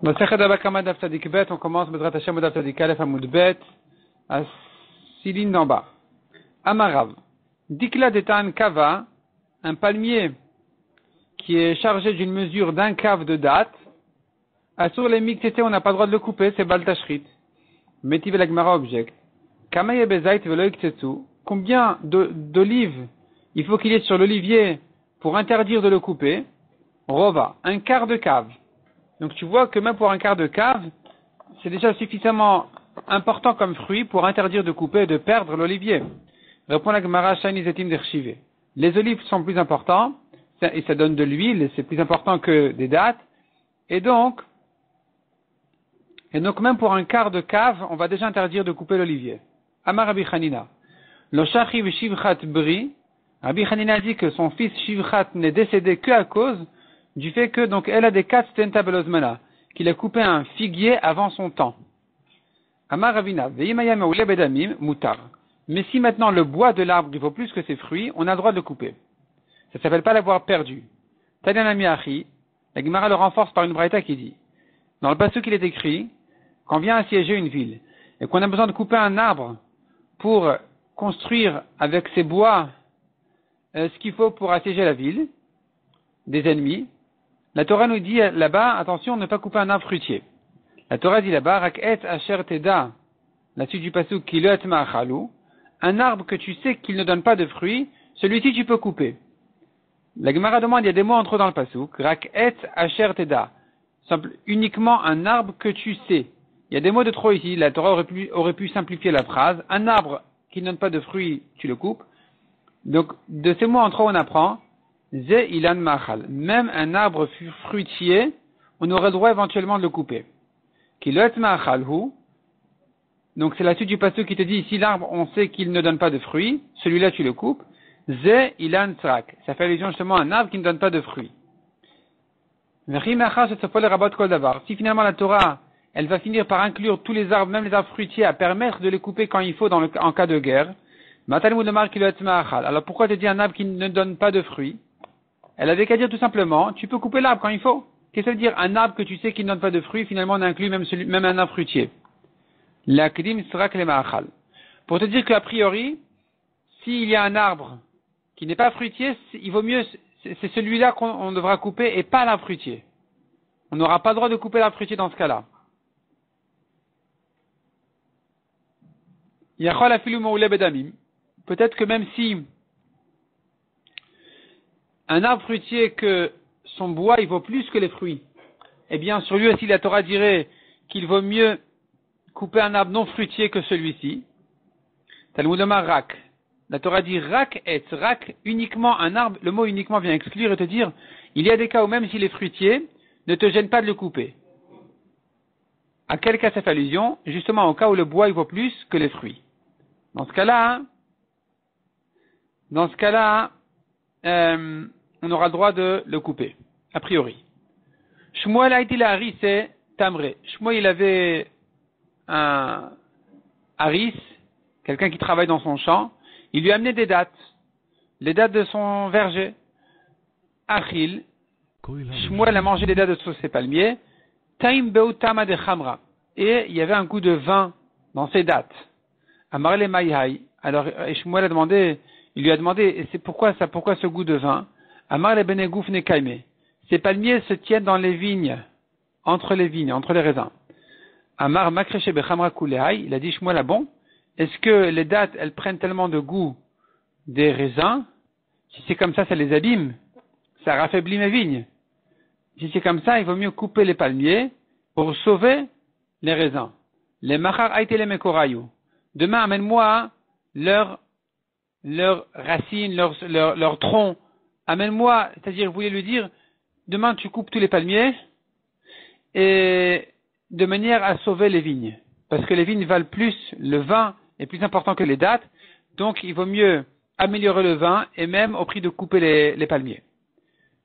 Masechet Baba Kama Daf Tzadik Bet, on commence Bezrat Hashem Daf Tzadik Aleph Amud Bet, à 6 lignes d'en bas. Amarav, Dikla Detan Kava, un palmier qui est chargé d'une mesure d'un cave de date, Asur les miktete, on n'a pas le droit de le couper, c'est Baltashrit. Metiv el Agmara object. Kama Yebezait velo iktetsu, combien d'olives il faut qu'il y ait sur l'olivier pour interdire de le couper? Rova, un quart de cave. Donc tu vois que même pour un quart de cave, c'est déjà suffisamment important comme fruit pour interdire de couper et de perdre l'olivier. Répond la Gemara Shani Zetim d'Erchivé. Les olives sont plus importants, et ça donne de l'huile, c'est plus important que des dattes, et donc même pour un quart de cave, on va déjà interdire de couper l'olivier. Amar Rabbi Chanina. Lo shachiv shivchat bri. Rabbi Chanina dit que son fils Shivchat n'est décédé que à cause du fait que, donc, elle a des quatre stentabelozmana, qu'il a coupé un figuier avant son temps. Amar Ravina, veimaya meule bedamim, mutar. Mais si maintenant le bois de l'arbre, il vaut plus que ses fruits, on a le droit de le couper. Ça s'appelle pas l'avoir perdu. Tadyanami achi, la Gemara le renforce par une braïta qui dit, dans le passage qu'il est écrit, quand vient assiéger une ville, et qu'on a besoin de couper un arbre pour construire avec ses bois, ce qu'il faut pour assiéger la ville, des ennemis, la Torah nous dit là-bas, attention, ne pas couper un arbre fruitier. La Torah dit là-bas, Rak'et asher teda, la suite du pasuk, Kiloet ma'achalu, un arbre que tu sais qu'il ne donne pas de fruits, celui-ci tu peux couper. La Gemara demande, il y a des mots entre eux dans le pasuk, Rak'et asher teda, uniquement un arbre que tu sais. Il y a des mots de trop ici, la Torah aurait pu simplifier la phrase, un arbre qui ne donne pas de fruits, tu le coupes. Donc, de ces mots entre eux, on apprend, Ze ilan machal. Même un arbre fruitier, on aurait le droit éventuellement de le couper. Kilot machal hu. Donc c'est la suite du pasuk qui te dit, ici l'arbre, on sait qu'il ne donne pas de fruits, celui-là tu le coupes. Ze ilan tzrak. Ça fait allusion justement à un arbre qui ne donne pas de fruits. Si finalement la Torah, elle va finir par inclure tous les arbres, même les arbres fruitiers, à permettre de les couper quand il faut en cas de guerre, alors pourquoi te dis un arbre qui ne donne pas de fruits? Elle avait qu'à dire tout simplement, tu peux couper l'arbre quand il faut. Qu'est-ce que ça veut dire un arbre que tu sais qu'il ne donne pas de fruits, finalement on inclut même un arbre fruitier. Pour te dire qu'a priori, s'il y a un arbre qui n'est pas fruitier, il vaut mieux, c'est celui-là qu'on devra couper et pas l'arbre fruitier. On n'aura pas le droit de couper l'arbre fruitier dans ce cas-là. Peut-être que même si un arbre fruitier que son bois il vaut plus que les fruits, eh bien sur lui aussi la Torah dirait qu'il vaut mieux couper un arbre non fruitier que celui-ci. Talmud Omar rak. La Torah dit rak et rak, uniquement un arbre, le mot uniquement vient exclure et te dire, il y a des cas où même s'il est fruitier, ne te gêne pas de le couper. À quel cas ça fait allusion? Justement au cas où le bois il vaut plus que les fruits. Dans ce cas-là, on aura le droit de le couper, a priori. Shmuel a été la haris, c'est tamré. Shmuel, il avait un haris, quelqu'un qui travaille dans son champ, il lui a amené des dattes, les dattes de son verger. Achil, Shmuel a mangé les dattes de ses palmiers, taim beutama de chamra, et il y avait un goût de vin dans ces dattes. Amar le maïhaï. Alors Shmuel a demandé, il lui a demandé, et c'est pourquoi ce goût de vin? Amar le benegouf ne kaime. Ces palmiers se tiennent dans les vignes, entre les raisins. Amar makreche bechamra kulehaï. Il a dit Shmuel, ah bon? Est-ce que les dattes, elles prennent tellement de goût des raisins? Si c'est comme ça les abîme. Ça raffaiblit mes vignes. Si c'est comme ça, il vaut mieux couper les palmiers pour sauver les raisins. Les machar aïté les mekorayou. Demain, amène-moi leurs racines, leurs troncs. Amène-moi, c'est-à-dire, vous voulez lui dire, demain tu coupes tous les palmiers, et de manière à sauver les vignes. Parce que les vignes valent plus, le vin est plus important que les dattes, donc il vaut mieux améliorer le vin, et même au prix de couper les palmiers.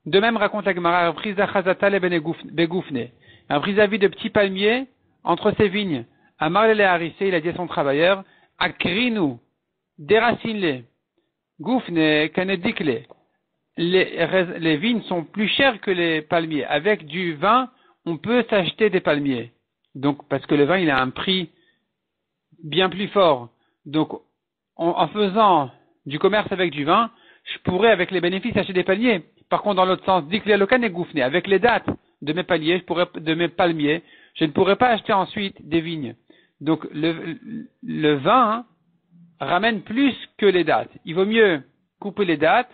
De même, raconte la Gemara, un prise vis-à-vis de petits palmiers entre ses vignes. Amar le harissé, il a dit à son travailleur, akrinu, déracine-les, goufne, kanedikle. Les vignes sont plus chères que les palmiers. Avec du vin, on peut s'acheter des palmiers. Donc, parce que le vin, il a un prix bien plus fort. Donc, en faisant du commerce avec du vin, je pourrais, avec les bénéfices, acheter des palmiers. Par contre, dans l'autre sens, dit que les locan est gouffné. Avec les dates de mes palmiers, de mes palmiers, je ne pourrais pas acheter ensuite des vignes. Donc, le vin ramène plus que les dates. Il vaut mieux couper les dates,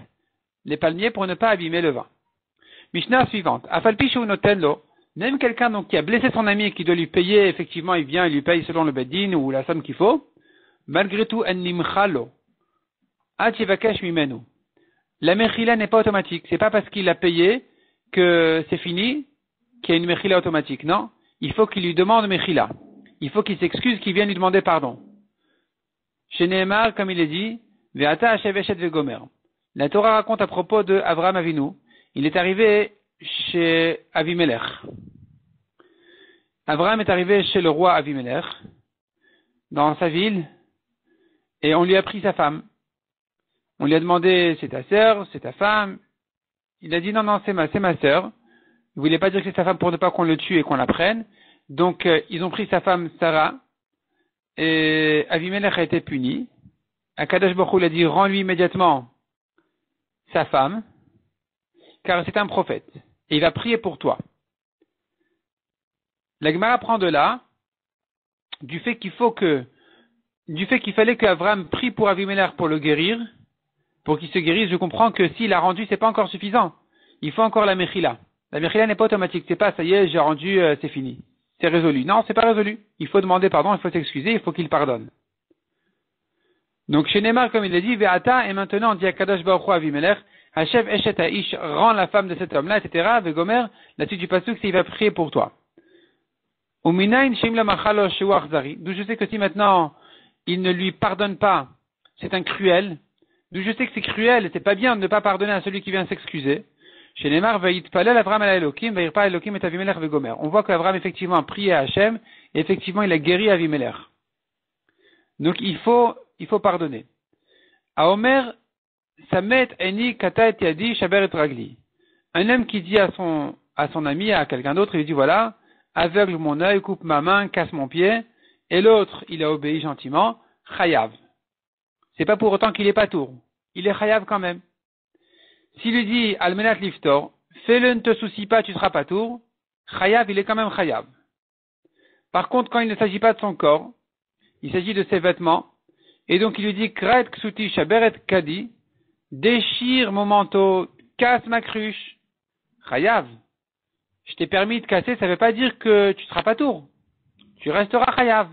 les palmiers, pour ne pas abîmer le vin. Mishnah suivante. Afalpi ou notenlo. Même quelqu'un donc qui a blessé son ami et qui doit lui payer, effectivement, il vient et lui paye selon le beddin ou la somme qu'il faut. Malgré tout, en nimchalo. Ativakesh mimenu. La mechila n'est pas automatique. C'est pas parce qu'il a payé que c'est fini qu'il y a une mechila automatique. Non. Il faut qu'il lui demande mechila. Il faut qu'il s'excuse, qu'il vienne lui demander pardon. Chez Nehemar, comme il est dit, Ve'ata Hashev Eshet Vegomer. La Torah raconte à propos de Avraham Avinu. Il est arrivé chez Avimelech. Avraham est arrivé chez le roi Avimelech, dans sa ville, et on lui a pris sa femme. On lui a demandé, c'est ta sœur, c'est ta femme. Il a dit, non, c'est ma sœur. Il voulait pas dire que c'est sa femme pour ne pas qu'on le tue et qu'on la prenne. Donc, ils ont pris sa femme Sarah, et Avimelech a été puni. Akadosh Baruch Hu a dit, rends-lui immédiatement sa femme, car c'est un prophète, et il va prier pour toi. La Gemara prend de là, du fait qu'il fallait qu'Avraham prie pour Avimelech pour le guérir, pour qu'il se guérisse. Je comprends que s'il a rendu, c'est pas encore suffisant. Il faut encore la mechila. La mechila n'est pas automatique. C'est pas, ça y est, j'ai rendu, c'est fini. C'est résolu. Non, c'est pas résolu. Il faut demander pardon, il faut s'excuser, il faut qu'il pardonne. Donc, chez Neymar, comme il a dit, Ve'ata, et maintenant, on dit à Kadosh Baruch Hu Avimelech, Hashev Eshet Ha'ish, rend la femme de cet homme-là, etc. Vegomer, la suite du pasuk, c'est il va prier pour toi. Uminain Shimla Machalo Sheu Achzari. D'où je sais que si maintenant, il ne lui pardonne pas, c'est un cruel. D'où je sais que c'est cruel, c'est pas bien de ne pas pardonner à celui qui vient s'excuser. Chez Neymar, Ve'itpalel Avram ala Elokim, Ve'irpa Elokim et Avimelech Vegomer. On voit qu'Avram, effectivement, a prié à Hachem, et effectivement, il a guéri Avimelech. Donc, il faut pardonner. À Omer, Samet Eni Kata et Yadi Shaber et Ragli. Un homme qui dit à son ami, à quelqu'un d'autre, il lui dit voilà, aveugle mon œil, coupe ma main, casse mon pied, et l'autre, il a obéi gentiment, Chayav. C'est pas pour autant qu'il est pas tour. Il est Chayav quand même. S'il lui dit Almenat Liftor, fais-le, ne te soucie pas, tu seras pas tour, Chayav, il est quand même Chayav. Par contre, quand il ne s'agit pas de son corps, il s'agit de ses vêtements, et donc il lui dit Kraet Ksuti Shaberet Kadi, déchire mon manteau, casse ma cruche. Chayav. Je t'ai permis de casser, ça ne veut pas dire que tu ne seras pas tour. Tu resteras chayav.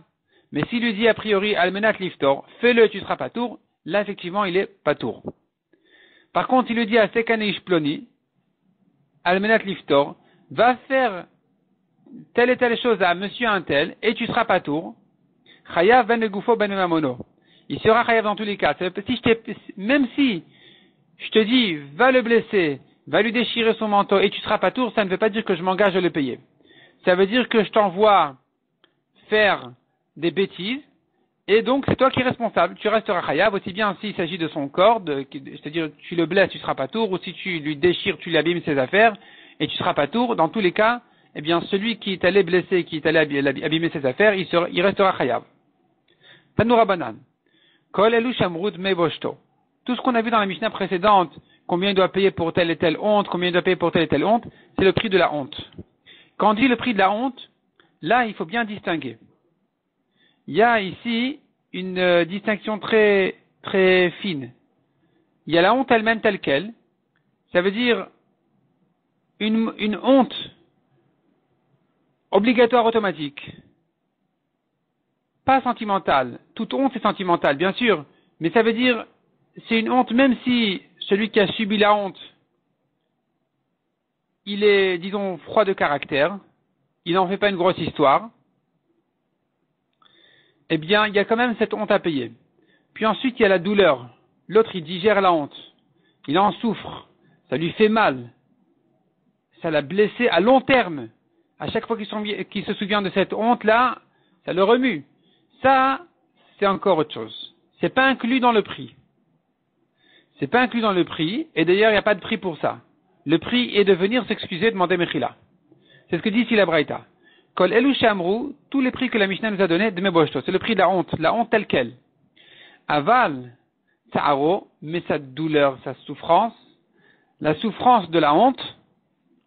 Mais s'il lui dit a priori almenat liftor, fais-le, tu ne seras pas tour, là effectivement il est pas tour. Par contre, il lui dit à sekane ploni, almenat liftor, va faire telle et telle chose à monsieur un tel, et tu seras pas tour. Chayav ben gufo ben mamono. Il sera chayav dans tous les cas. Même si je te dis, va le blesser, va lui déchirer son manteau et tu seras pas tour, ça ne veut pas dire que je m'engage à le payer. Ça veut dire que je t'envoie faire des bêtises et donc c'est toi qui es responsable. Tu resteras chayav aussi bien s'il s'agit de son corps, c'est-à-dire tu le blesses, tu seras pas tour, ou si tu lui déchires, tu lui abîmes ses affaires et tu seras pas tour. Dans tous les cas, eh bien celui qui est allé blesser, qui est allé abîmer ses affaires, il restera chayav. Tanoura banan. Kol elu shamrud meboshto. Tout ce qu'on a vu dans la Mishnah précédente, combien il doit payer pour telle et telle honte, combien il doit payer pour telle et telle honte, c'est le prix de la honte. Quand on dit le prix de la honte, là, il faut bien distinguer. Il y a ici une distinction très, très fine. Il y a la honte elle-même telle qu'elle. Ça veut dire une honte obligatoire automatique. Pas sentimentale. Toute honte est sentimentale, bien sûr. Mais ça veut dire c'est une honte, même si celui qui a subi la honte, il est, disons, froid de caractère, il n'en fait pas une grosse histoire, eh bien, il y a quand même cette honte à payer. Puis ensuite, il y a la douleur. L'autre, il digère la honte. Il en souffre. Ça lui fait mal. Ça l'a blessé à long terme. À chaque fois qu'il se souvient de cette honte-là, ça le remue. Ça, c'est encore autre chose. C'est pas inclus dans le prix. C'est pas inclus dans le prix, et d'ailleurs, il n'y a pas de prix pour ça. Le prix est de venir s'excuser, demander Mechila. C'est ce que dit ici la Braïta. Kol elu shamru, tous les prix que la Mishnah nous a donnés de Meboshto, c'est le prix de la honte telle quelle. Aval, ta'aro, mais sa douleur, sa souffrance, la souffrance de la honte,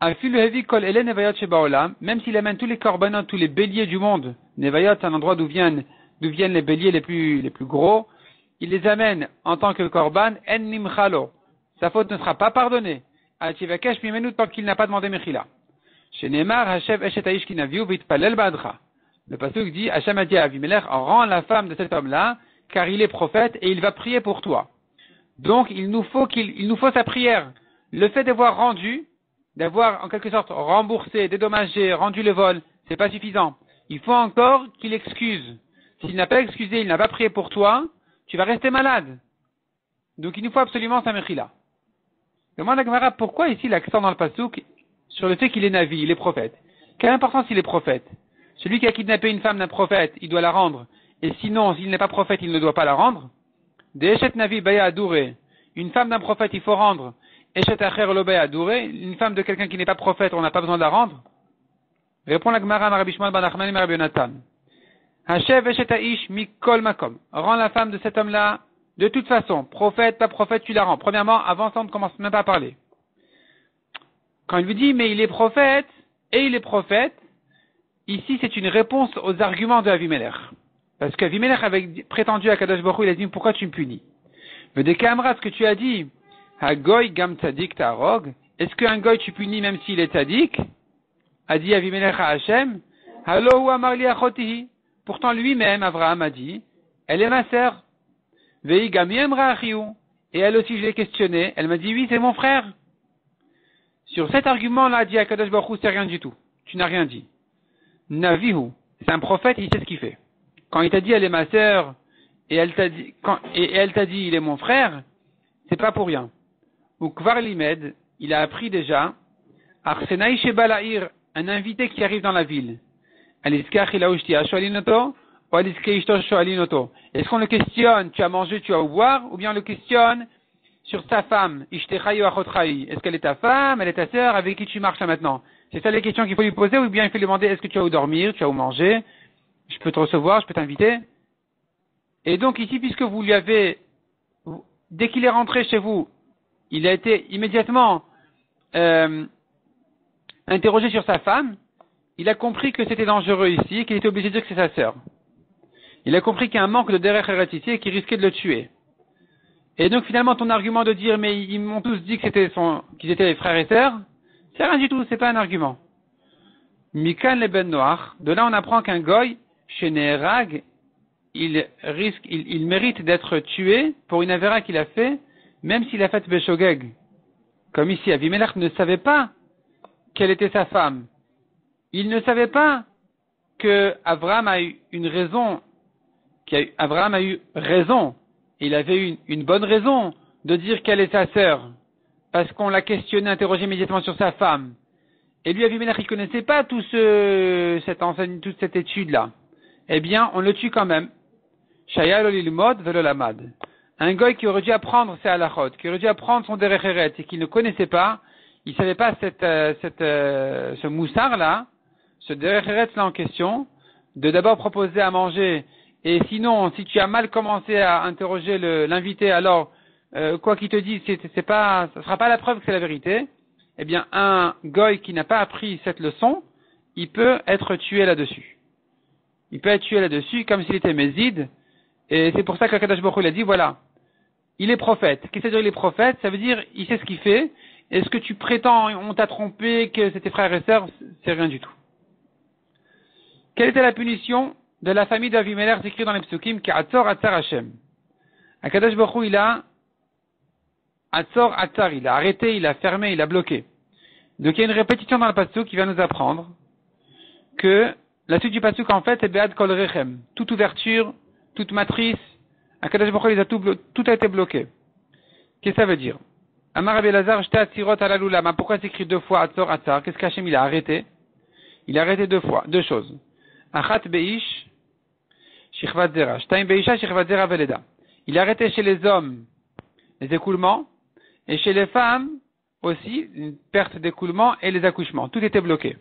afil le hevi kol ele nevayot shebaolam, même s'il amène tous les korbanot, tous les béliers du monde, nevayot, c'est un endroit d'où viennent les béliers les plus gros, il les amène en tant que korban, en nimchalo. Sa faute ne sera pas pardonnée. Ativakesh mimenu tant qu'il n'a pas demandé mechila. Chez Neymar, Hashem eshet aish kinaviu vitpalel badra. Le pasuk dit, Hashem a dit à Avimelech, rends la femme de cet homme-là, car il est prophète et il va prier pour toi. Donc, il nous faut sa prière. Le fait d'avoir en quelque sorte remboursé, dédommagé, rendu le vol, c'est pas suffisant. Il faut encore qu'il excuse. S'il n'a pas excusé, il n'a pas prié pour toi, tu vas rester malade. Donc, il nous faut absolument sa mechila. Demande à Gemara, pourquoi ici l'accent dans le pasuk sur le fait qu'il est navi, il est prophète? Quelle importance il est prophète? Celui qui a kidnappé une femme d'un prophète, il doit la rendre. Et sinon, s'il n'est pas prophète, il ne doit pas la rendre. Des Eshet Navi Baya Adouré. Une femme d'un prophète, il faut rendre. Eshet Acher Lo Baya Adouré. Une femme de quelqu'un qui n'est pas prophète, on n'a pas besoin de la rendre. Répond la Gemara Rabbi Shmuel ben Nachman et Rabbi Yonatan. Hashev Eshet Aish Mikol Makom. Rends la femme de cet homme-là, de toute façon. Prophète, pas prophète, tu la rends. Premièrement, avant ça, on ne commence même pas à parler. Quand il lui dit, mais il est prophète, et il est prophète, ici, c'est une réponse aux arguments de Avimelech. Parce qu'Avimelech avait prétendu à Kadosh Baruch Hu, il a dit, pourquoi tu me punis? Mais des camarades, ce que tu as dit, Hagoy gam tzadik ta'arog, est-ce qu'un goy tu punis même s'il est tzadik? A dit Avimelech à Hachem, Halo hu amar li achotihi. Pourtant lui-même, Avraham a dit, elle est ma sœur. Vei gam yemra achiu. Et elle aussi, je l'ai questionnée, elle m'a dit, oui, c'est mon frère. Sur cet argument-là, dit Akadosh Baruch Hu, c'est rien du tout. Tu n'as rien dit. Navihu, c'est un prophète, il sait ce qu'il fait. Quand il t'a dit elle est ma sœur, et elle t'a dit il est mon frère, c'est pas pour rien. Ou Kvar Limed, il a appris déjà, Arsenaï Shebalaïr, un invité qui arrive dans la ville. Aliskach ilaoushti asholinoto, ou aliskeisto sholinoto. Est-ce qu'on le questionne, tu as mangé, tu as au boire, ou bien on le questionne sur sa femme, Ishtechai ou Achotchai. Est-ce qu'elle est ta femme, elle est ta sœur, avec qui tu marches là maintenant? C'est ça les questions qu'il faut lui poser, ou bien il faut lui demander, est-ce que tu as où dormir, tu as où manger, je peux te recevoir, je peux t'inviter? Et donc ici, puisque vous lui avez, dès qu'il est rentré chez vous, il a été immédiatement interrogé sur sa femme, il a compris que c'était dangereux ici, et qu'il était obligé de dire que c'est sa sœur. Il a compris qu'il y a un manque de derech eretz ici et qu'il risquait de le tuer. Et donc finalement ton argument de dire mais ils m'ont tous dit que qu'ils étaient frères et sœurs, c'est rien du tout, c'est pas un argument. Mikan le ben noach, de là on apprend qu'un goy, chez Neherag, il mérite d'être tué pour une avéra qu'il a fait, même s'il a fait Beshogeg. Comme ici, Avimelech ne savait pas quelle était sa femme. Il ne savait pas que Abraham a eu une raison, Abraham a eu raison. Il avait eu une bonne raison de dire qu'elle est sa sœur, parce qu'on l'a questionné, interrogé immédiatement sur sa femme. Et lui, Avimelech, il connaissait pas toute cette étude-là. Eh bien, on le tue quand même. Shaya lo lilmod velo lamad. Un goy qui aurait dû apprendre ses halachot, qui aurait dû apprendre son derech eretz et qui ne connaissait pas, il savait pas ce moussard-là, ce derech eretz-là en question, de d'abord proposer à manger. Et sinon, si tu as mal commencé à interroger l'invité, alors quoi qu'il te dise, ça sera pas la preuve que c'est la vérité. Eh bien, un goy qui n'a pas appris cette leçon, il peut être tué là-dessus. Il peut être tué là-dessus comme s'il était méside. Et c'est pour ça qu'Akadosh Baruch Hu a dit, voilà, il est prophète. Qu'est-ce que ça veut dire il est prophète? Ça veut dire, il sait ce qu'il fait. Et ce que tu prétends, on t'a trompé, que c'était frère et sœur, c'est rien du tout. Quelle était la punition de la famille d'Avimelech écrit dans les psukim, qu'Atzor Atzar Hashem? Akadosh Baruch Hu, il a Atzor Atzar, il a arrêté, il a fermé, il a bloqué. Donc il y a une répétition dans le pasuk qui va nous apprendre que la suite du pasuk en fait c'est Be'ad Kol Rechem, toute ouverture, toute matrice, Akadosh Baruch Hu, tout a été bloqué. Qu'est-ce que ça veut dire? Amar Rabbi Elazar, Shte Atzirot ala Lulama. Pourquoi c'est écrit deux fois Atzor Atzar? Qu'est-ce qu'Hachem il a arrêté? Il a arrêté deux fois, deux choses. Achat Beish, Shichvat Zera. Shtaim Beisha, Shichvat Zera Veleda. Il a arrêté chez les hommes les écoulements, et chez les femmes aussi, une perte d'écoulement et les accouchements. Tout était bloqué.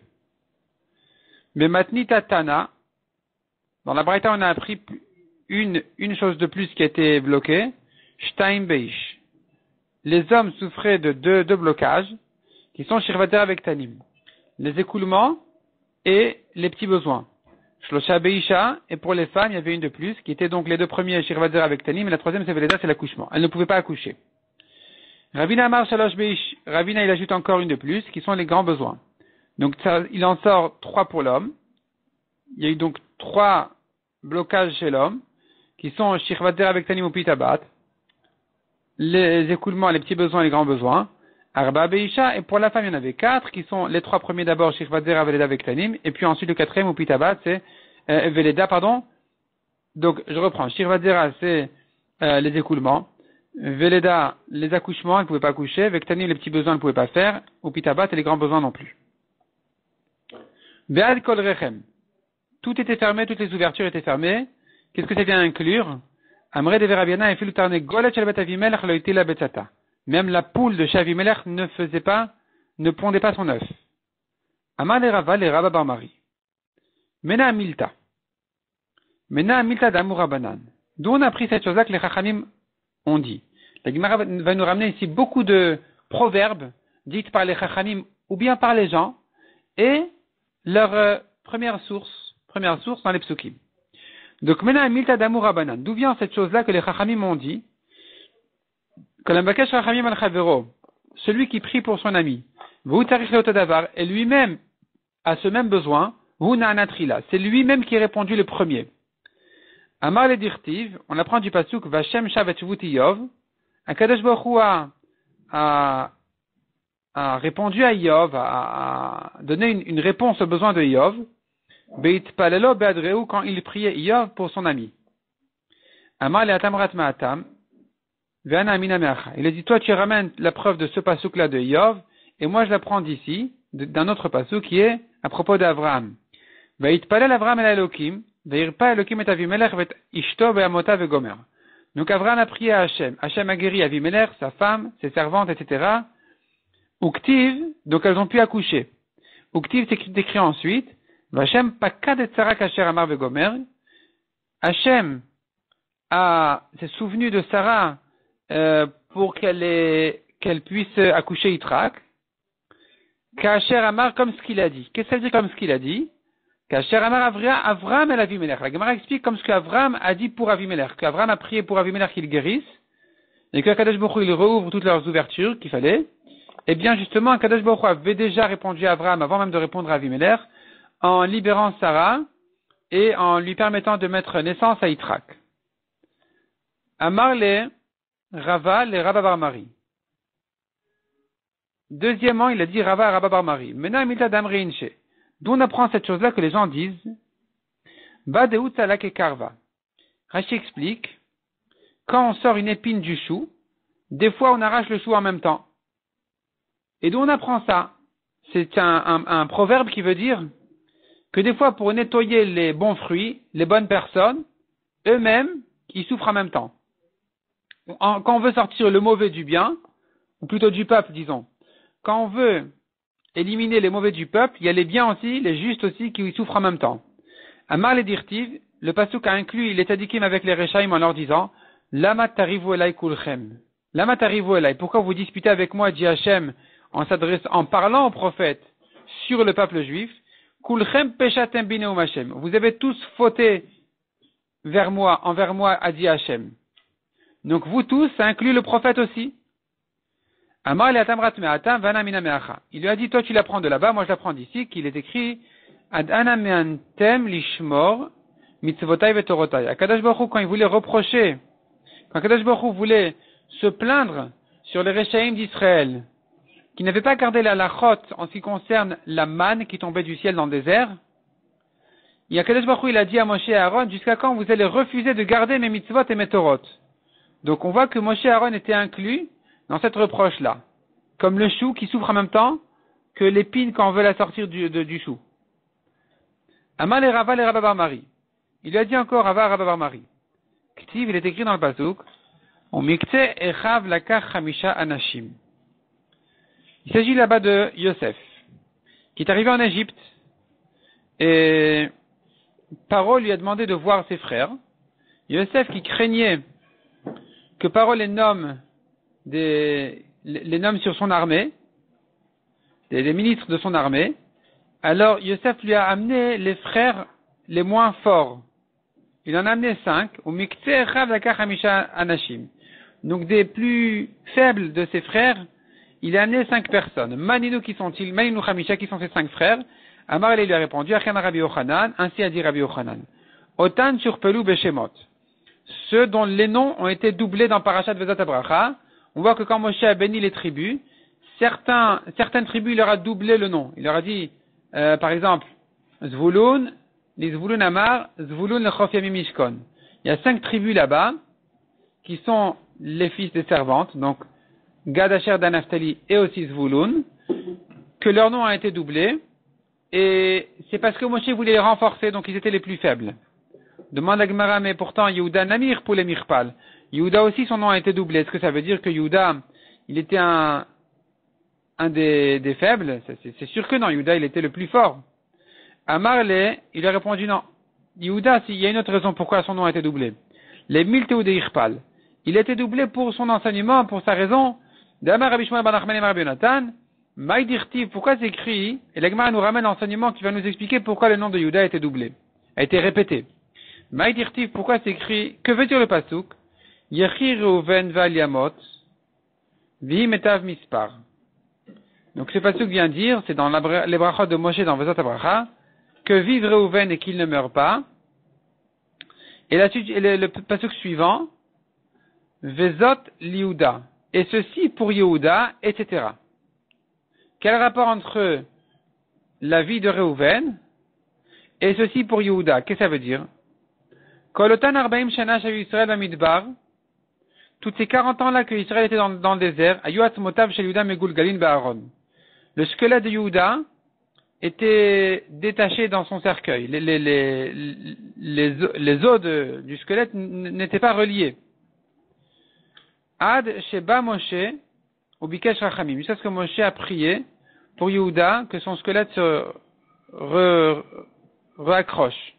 Bematnita Tana, dans la Braïta, on a appris une chose de plus qui a été bloquée. Shtaim Beish. Les hommes souffraient de deux blocages, qui sont Shirvater avec Tanim. Les écoulements et les petits besoins. Shlosha Beisha, et pour les femmes, il y avait une de plus, qui était donc les deux premiers Shirvater avec Tanim, et la troisième, c'est Veleda, c'est l'accouchement. Elles ne pouvaient pas accoucher. Ravina Amar Shalosh Beish. Ravina, il ajoute encore une de plus, qui sont les grands besoins. Donc, il en sort 3 pour l'homme. Il y a eu donc 3 blocages chez l'homme, qui sont Shirvater avec Tanim ou Pitabat, les écoulements, les petits besoins, les grands besoins. Arba Beisha, et pour la femme, il y en avait 4, qui sont les 3 premiers d'abord, Shirvater, Veleda avec Tanim, et puis ensuite le 4e, ou Pitabat, c'est Veleda, pardon. Donc, je reprends. Shirvater, c'est les écoulements. Veleda, les accouchements, elle ne pouvait pas accoucher. Avec Tanim, les petits besoins, elle ne pouvait pas faire. Ou Pitabat, et les grands besoins non plus. Be'ad kol rechem. Tout était fermé, toutes les ouvertures étaient fermées. Qu'est-ce que ça vient inclure? Amre de Verabiana et Filutarne Golet Shalbet Avimelech Loitila Betzata. Même la poule de chez Avimelech ne pondait pas son œuf. Amar le Rava, le Rava Bar Mari. Mena Milta. Mena Milta d'Amoura Banan. D'où on a pris cette chose-là que les Chachamim ont dit. La Gemara va nous ramener ici beaucoup de proverbes dites par les Chachamim ou bien par les gens et leur première source dans les psukim. Donc, Mena Milta d'Amoura Banan. D'où vient cette chose-là que les Chachamim ont dit? Que l'ambakesh Chachamim al-Chavero, celui qui prie pour son ami, et lui-même a ce même besoin, c'est lui-même qui est répondu le premier. Amar le dirtiv, on apprend du pasuk Vashem Shavet Shvuti Yov, Akadosh Baruch Hu a répondu à Yov, a donné une réponse aux besoins de Yov, Beit Palelo Beadreu, quand il priait Yov pour son ami. Amar le Atamrat Ma'atam, Ve'ana Amina Me'acha. Il a dit, toi tu ramènes la preuve de ce pasuk-là de Yov, et moi je la prends d'ici, d'un autre pasuk qui est à propos d'Avraham. Veit Palel Avraham el Elokim, Ve'irpa Elokim et Avimelech vet Ishto ve'amota ve'gomer. Donc Avraham a prié à Hachem. Hachem a guéri Avimelech, sa femme, ses servantes, etc. Uktiv, donc elles ont pu accoucher. Uktiv c'est écrit ensuite, V'Hachem pakad et Sarah kasher amar ve'gomer. Hachem s'est souvenu de Sarah pour qu'elle puisse accoucher Yitrak. Kasher amar comme ce qu'il a dit. Qu'est-ce que ça veut dire comme ce qu'il a dit? Kasher amar Avraham el Avimelech. La Gemara explique comme ce qu'Avraham a dit pour Avimelech. Qu'Avraham a prié pour Avimelech qu'il guérisse. Et que Kadosh Baruch Hu il rouvre toutes leurs ouvertures qu'il fallait. Eh bien justement, Kadosh Baruch Hu avait déjà répondu à Avraham avant même de répondre à Avimelech en libérant Sarah et en lui permettant de mettre naissance à Yitrak. Amar le Rava Bar Mari. Deuxièmement, il a dit Rava Bar Mari. Mena Milta d'Amri Inche. D'où on apprend cette chose-là que les gens disent Ba de Utzalak et Karva. Rashi explique, quand on sort une épine du chou, des fois on arrache le chou en même temps. Et d'où on apprend ça? C'est un proverbe qui veut dire que des fois pour nettoyer les bons fruits, les bonnes personnes, eux-mêmes, ils souffrent en même temps. Quand on veut sortir le mauvais du bien, ou plutôt du peuple, disons, quand on veut éliminer les mauvais du peuple, il y a les biens aussi, les justes aussi, qui souffrent en même temps. Amar le dirtiv, le pasuk a inclus les tadikim avec les rechaim en leur disant, Lama tarivu elai kulchem. Lama tarivu elai. Pourquoi vous disputez avec moi, dit Hachem, en parlant au prophète sur le peuple juif, kulchem peshatem bineum Hachem. Vous avez tous fauté envers moi, a dit Hachem. Donc vous tous, ça inclut le prophète aussi. Amar le atamrat me'atam vana mina me'acha. Il lui a dit, toi tu l'apprends de là-bas, moi je l'apprends d'ici, qu'il est écrit, ad ana me'antem lishmor mitzvotai vetorotai. Akadosh Baruch Hu, quand il voulait reprocher, quand Akadosh Baruch Hu voulait se plaindre sur les Réchaïm d'Israël, qui n'avaient pas gardé la lachot en ce qui concerne la manne qui tombait du ciel dans le désert, et Akadosh Baruch Hu, il a dit à Moshe et à Aaron, jusqu'à quand vous allez refuser de garder mes mitzvot et mes torot? Donc on voit que Moshe et Aaron étaient inclus dans cette reproche-là. Comme le chou qui souffre en même temps que l'épine quand on veut la sortir du chou. Amal et Rava Bar Mari. Il lui a dit encore Rava Bar Mari. Ktiv, il est écrit dans le pasuk, on mikte echav lakach chamisha anashim. Il s'agit là-bas de Yosef, qui est arrivé en Égypte, Et Paro lui a demandé de voir ses frères. Yosef, qui craignait que Paro les nomme sur son armée, les ministres de son armée, alors Yosef lui a amené les frères les moins forts. Il en a amené 5, au Miktseh Rav Lakach Hamisha Anashim. Donc des plus faibles de ses frères, il a amené 5 personnes. Maninu qui sont-ils? Maninu Hamisha qui sont ses 5 frères. Amar lui a répondu, Achan Rabbi Yochanan, ainsi a dit Rabbi Yochanan. Otan surpelu beshemot. Ceux dont les noms ont été doublés dans Parashat Vezat Abracha. On voit que quand Moshe a béni les tribus, certaines tribus, il leur a doublé le nom. Il leur a dit, par exemple, Zvulun, les Zvulun Amar, Zvulun lechof yamim mishkon. Il y a 5 tribus là-bas, qui sont les fils des servantes, donc Gad, Asher, Dan, Naphtali et aussi Zvulun, que leur nom a été doublé, et c'est parce que Moshe voulait les renforcer, donc ils étaient les plus faibles. Demande à Gemara, mais pourtant Yehuda Namir pour les Mirpal. Yehuda aussi, son nom a été doublé. Est-ce que ça veut dire que Yehuda, il était un des faibles? C'est sûr que non, Yehuda, il était le plus fort. Amarle, il a répondu non. Yehuda, il y a une autre raison pourquoi son nom a été doublé. Les Milteu de Irpal. Il a été doublé pour son enseignement, pour sa raison. D'Amar Rabbi Shmuel ben Nachman et Rabbi Yonatan. Maïdirtiv, pourquoi c'est écrit? Et l'Agmara nous ramène l'enseignement qui va nous expliquer pourquoi le nom de Yehuda a été doublé, a été répété. Maïdirtiv, pourquoi c'est écrit? Que veut dire le pasuk? Yechi Reuven val Yamot, vi metav mispar. Donc ce pasuk vient dire, c'est dans les brachot de Moshe dans Vezat Abracha, que vive Reuven et qu'il ne meure pas. Et la suite, le pasuk suivant, Vezot liuda. Et ceci pour Yehuda, etc. Quel rapport entre la vie de Reuven et ceci pour Yehuda? Qu'est-ce que ça veut dire? Kolotan arbaim shana shavu Yisrael bamidbar. Toutes ces 40 ans là que Israël était dans le désert, ayuat motav shel Yehuda megul galin ba'aron. Le squelette de Yehuda était détaché dans son cercueil. Les os du squelette n'étaient pas reliés. Ad sheba Moshe au bikesh rachamim. Jusqu'à ce que Moshe a prié pour Yehuda que son squelette se réaccroche.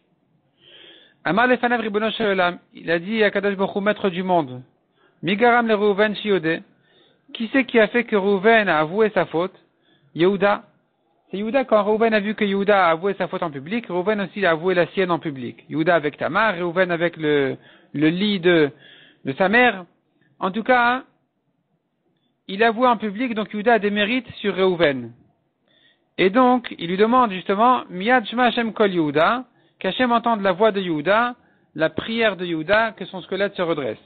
Amar lefanav ribono shel olam. Il a dit à Kadosh Baruch Hu, maître du monde. Migaram le Reuven shiodeh. Qui c'est qui a fait que Reuven a avoué sa faute? Yehuda. C'est Yehuda, quand Reuven a vu que Yehuda a avoué sa faute en public, Reuven aussi a avoué la sienne en public. Yehuda avec Tamar, Reuven avec le lit de sa mère. En tout cas, il avoue en public, donc Yehuda a des mérites sur Reuven. Et donc, il lui demande justement, Miyad Shema Hashem Kol Yehuda, qu'Hashem entende la voix de Yehuda, la prière de Yehuda, que son squelette se redresse.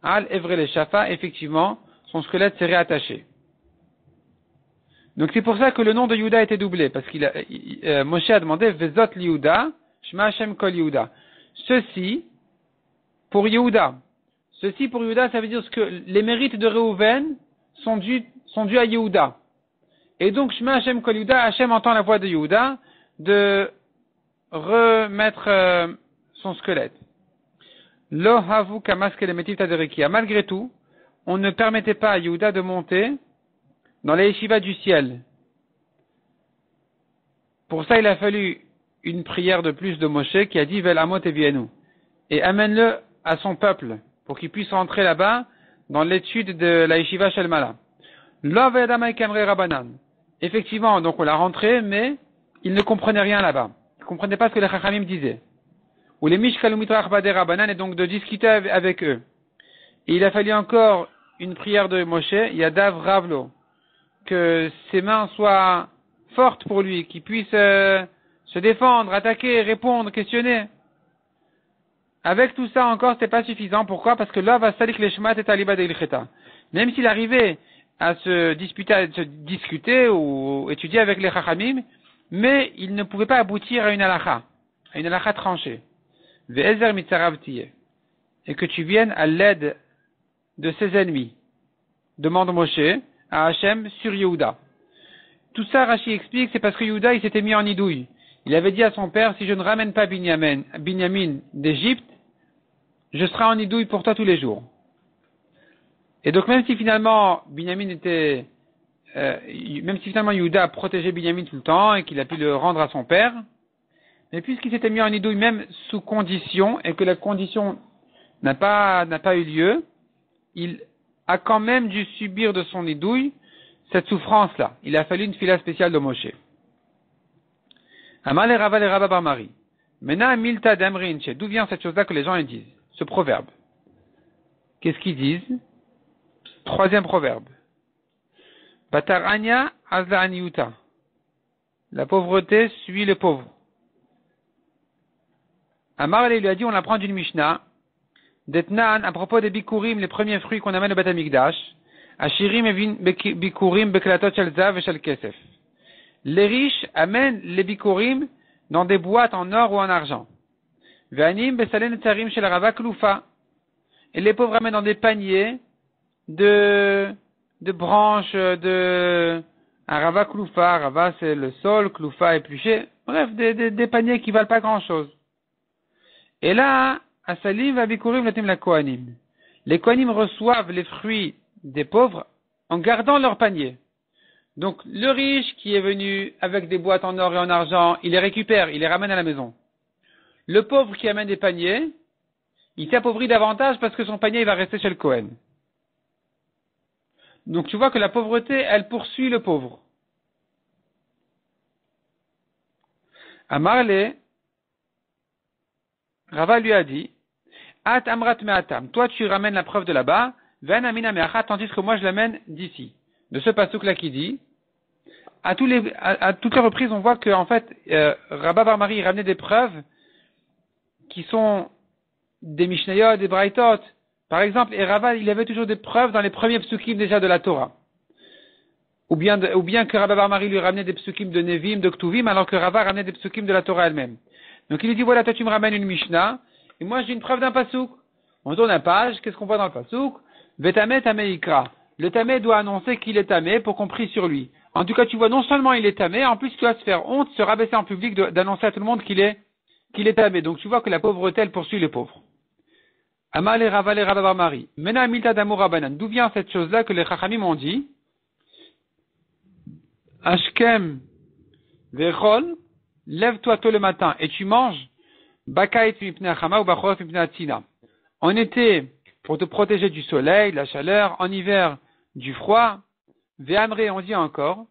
Al Evre le Shafa, effectivement, son squelette s'est réattaché. Donc c'est pour ça que le nom de Yehuda a été doublé, parce Moshe a demandé, Vezot Yehuda, Shema Hashem Kol Yehuda. Ceci, pour Yehuda. Ceci pour Yehuda, ça veut dire que les mérites de Reuven sont dus à Yehuda. Et donc, Shema Hashem Kol Yehuda, Hashem entend la voix de Yehuda de remettre son squelette. Lo havu kamas kelemetiv taderikia. Malgré tout, on ne permettait pas à Yehuda de monter dans les yeshivas du ciel. Pour ça, il a fallu une prière de plus de Moshe qui a dit Vel amot evienu. Et amène-le à son peuple pour qu'il puisse rentrer là-bas dans l'étude de la yeshiva Shelmala. Lo vedamai kamre rabanan. Effectivement, donc on l'a rentré, mais il ne comprenait rien là-bas. Il ne comprenait pas ce que les chachamim disaient. Ou les mishkalumitrach bade rabanan, et donc de discuter avec eux. Et il a fallu encore une prière de Moshe, Yadav Ravlo, que ses mains soient fortes pour lui, qu'il puisse se défendre, attaquer, répondre, questionner. Avec tout ça encore, c'était pas suffisant. Pourquoi? Parce que là, va salik leshmat et aliba de ilcheta. Même s'il arrivait à se discuter ou étudier avec les chachamim, mais il ne pouvait pas aboutir à une halakha tranchée. Ve'ezer mitzarav tiye. Et que tu viennes à l'aide de ses ennemis. Demande Moshe à Hachem sur Yehuda. Tout ça, Rashi explique, c'est parce que Yehuda, il s'était mis en idouille. Il avait dit à son père, si je ne ramène pas Binyamin d'Égypte, je serai en idouille pour toi tous les jours. Et donc, même si finalement, Yehuda a protégé Binyamin tout le temps et qu'il a pu le rendre à son père, Et puisqu'il s'était mis en nidouille même sous condition, et que la condition n'a pas eu lieu, il a quand même dû subir de son nidouille cette souffrance-là. Il a fallu une fila spéciale de Moshe. Amar le Rava bar Mari. Mena milta d'amrinche. D'où vient cette chose-là que les gens disent? Ce proverbe. Qu'est-ce qu'ils disent? Troisième proverbe. Bataranya azla aniuta. La pauvreté suit le pauvre. Amar lui a dit, on l'apprend d'une Mishnah. D'Etnan, à propos des bikurim, les premiers fruits qu'on amène au Beth Amikdash. Ashirim evin bikurim beklatot shel zav et shel kesef. Les riches amènent les bikurim dans des boîtes en or ou en argent. Ve'anim besalen tzarim shel rava klufa. Et les pauvres amènent dans des paniers de branches de un rava klufa. Rava c'est le sol, klufa épluché. Bref, des paniers qui valent pas grand chose. Et là, asalim va bikurim latim la kohanim. Les kohanim reçoivent les fruits des pauvres en gardant leur panier. Donc, le riche qui est venu avec des boîtes en or et en argent, il les récupère, il les ramène à la maison. Le pauvre qui amène des paniers, il s'appauvrit davantage parce que son panier, il va rester chez le Kohen. Donc, tu vois que la pauvreté, elle poursuit le pauvre. À Marley, Rava lui a dit, At amrat me'atam, toi tu ramènes la preuve de là-bas, ven amina me'achat, tandis que moi je l'amène d'ici. De ce passouk-là qui dit, à toutes les reprises, on voit que, en fait, Rabba bar Mari ramenait des preuves qui sont des Mishnayot, des Braithot. Par exemple, et Rava, il avait toujours des preuves dans les premiers psukim déjà de la Torah. Ou bien que Rabba bar Mari lui ramenait des psukim de Nevim, de Ktuvim, alors que Rava ramenait des psukim de la Torah elle-même. Donc il lui dit, voilà, toi tu me ramènes une Mishnah, et moi j'ai une preuve d'un pasouk. On tourne la page, qu'est-ce qu'on voit dans le pasouk? Vetame tamé ikra. Le tamé doit annoncer qu'il est tamé pour qu'on prie sur lui. En tout cas, tu vois, non seulement il est tamé, en plus tu vas se faire honte, se rabaisser en public, d'annoncer à tout le monde qu'il est tamé. Donc tu vois que la pauvreté, elle poursuit les pauvres. Amal et Rava bar Mari. Mena milta d'amour rabanan. D'où vient cette chose-là que les Chachamim ont dit? Ashkem vechol, lève-toi tôt le matin et tu manges. Bakait mipnei achama ou bachoref mipnei atzina. En été, pour te protéger du soleil, de la chaleur. En hiver, du froid. Ve'amre, on dit encore.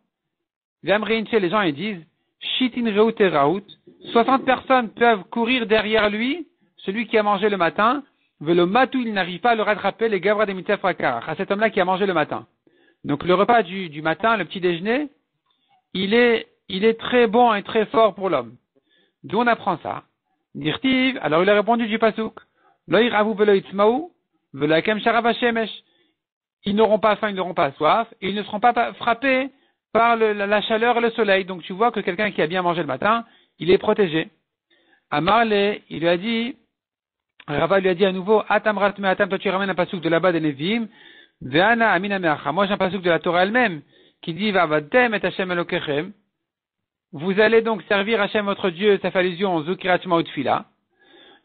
Ve'amre inche, les gens ils disent. Shitin reut et raout. 60 personnes peuvent courir derrière lui, celui qui a mangé le matin. Velo matou, il n'arrive pas à le rattraper, les gavra des mitef rakar. À cet homme-là qui a mangé le matin. Donc le repas du matin, le petit déjeuner, il est très bon et très fort pour l'homme. D'où on apprend ça? Dirtiv, alors il a répondu du pasouk. Loïr avou velo itzmaou, velo akem sharav hashemesh. Ils n'auront pas faim, ils n'auront pas soif, et ils ne seront pas frappés par la chaleur et le soleil. Donc tu vois que quelqu'un qui a bien mangé le matin, il est protégé. Amarle, il lui a dit, Rava lui a dit à nouveau, Atamrat me'atam, toi tu ramènes un pasouk de là-bas des Nevim, Ve'ana amina me'acha. Moi j'ai un pasouk de la Torah elle-même, qui dit, Vavadem et Hashem elokechem. Vous allez donc servir Hashem votre Dieu, ça fait allusion au Zukirat Shema Utfila.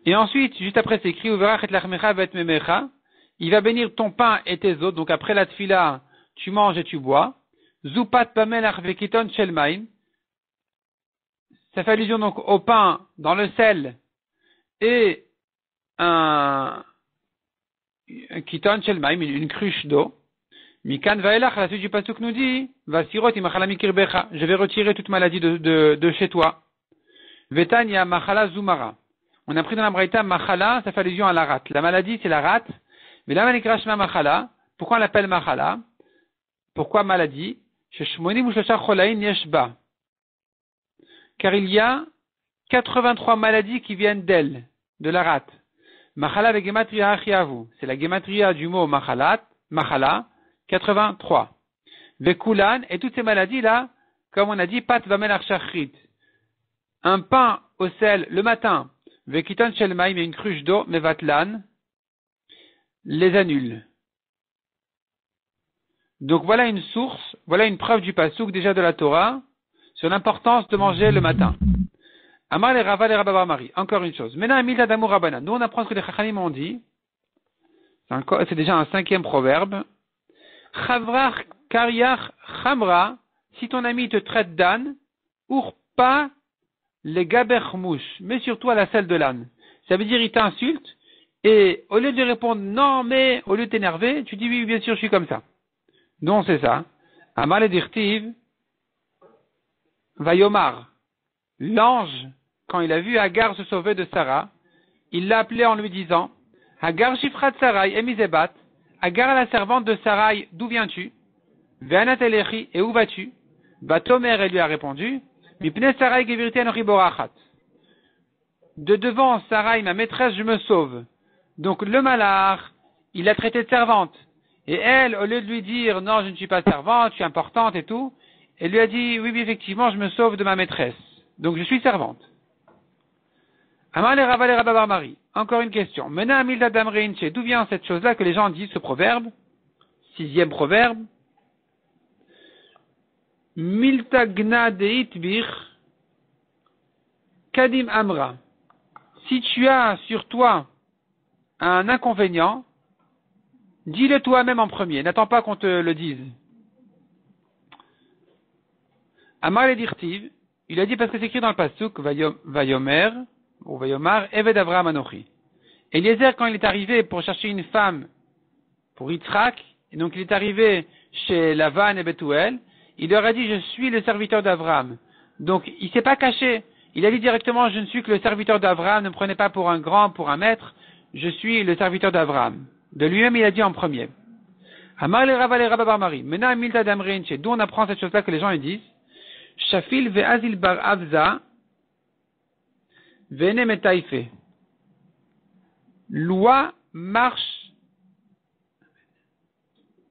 Et ensuite, juste après c'est écrit, Uverach et lachmecha vet memecha. Il va bénir ton pain et tes autres. Donc après la tfila, tu manges et tu bois. Zupat pamelach vekiton shelmaim. Ça fait allusion donc au pain dans le sel et un kiton shelmaim, une cruche d'eau. Mikan vaelach, la suite du pasuk nous dit, vasirot imachala mikirbecha. Je vais retirer toute maladie de chez toi. Vetania machala zumara. On a pris dans la braïta machala, ça fait allusion à la rate. La maladie c'est la rate. Mais là, manikrashma machala. Pourquoi on l'appelle machala? Pourquoi maladie? Car il y a 83 maladies qui viennent d'elle, de la rate. Machala avec gematria achiavu. C'est la gematria du mot machala, 83. Vekulan, et toutes ces maladies-là, comme on a dit, pat vamen arshachrit. Un pain au sel le matin, vekiton shelmaim et une cruche d'eau, mevatlan, les annule. Donc voilà une source, voilà une preuve du pasouk déjà de la Torah sur l'importance de manger le matin. Amar le Rava le Rabba bar Mari. Encore une chose. Mena milta d'amour rabbanan. Nous on apprend ce que les Chachamim ont dit. C'est déjà un 5e proverbe. Chavrach kariach chamra. Si ton ami te traite d'âne, ourpa les gabermouches, mais surtout à la selle de l'âne. Ça veut dire, il t'insulte, et au lieu de répondre non, mais, au lieu de t'énerver, tu dis oui, bien sûr, je suis comme ça. Non, c'est ça. Amar le dirtiv, Vayomar. L'ange, quand il a vu Hagar se sauver de Sarah, il l'a appelé en lui disant, Hagar Shifrat Sarai Emizebat, Hagar la servante de Sarai, d'où viens-tu? Ve'anat elechi, et où vas-tu? Vatomer, elle lui a répondu, Mipne Sarai Gevirti Anochi Borachat. De devant Sarai, ma maîtresse, je me sauve. Donc le malard, il l'a traité de servante. Et elle, au lieu de lui dire, non, je ne suis pas servante, je suis importante et tout, elle lui a dit, oui, oui, effectivement, je me sauve de ma maîtresse. Donc je suis servante. Amal et Raval et Rababar Marie. Encore une question. Mena Amilda Damreinche, d'où vient cette chose-là que les gens disent, ce proverbe? 6e proverbe. Milta Gna Deitbir Kadim Amra. Si tu as sur toi un inconvénient, dis-le toi-même en premier. N'attends pas qu'on te le dise. Amar le Dirtiv, il a dit parce que c'est écrit dans le pasuk, Vayomer, ou Vayomar, Eved Avraham Anochi. Eliezer, quand il est arrivé pour chercher une femme pour Yitzhak, et donc il est arrivé chez Lavan et Bethuel, il leur a dit, je suis le serviteur d'Avraham. Donc, il s'est pas caché. Il a dit directement, je ne suis que le serviteur d'Avraham, ne me prenez pas pour un grand, pour un maître, je suis le serviteur d'Avraham. De lui-même, il a dit en premier. Amar le Raval et Rababar Marie. Mena Milta Damreinche, d'où on apprend cette chose-là que les gens ils disent, Shafil ve'azil bar avza, ve'ene metaïfe. Loi marche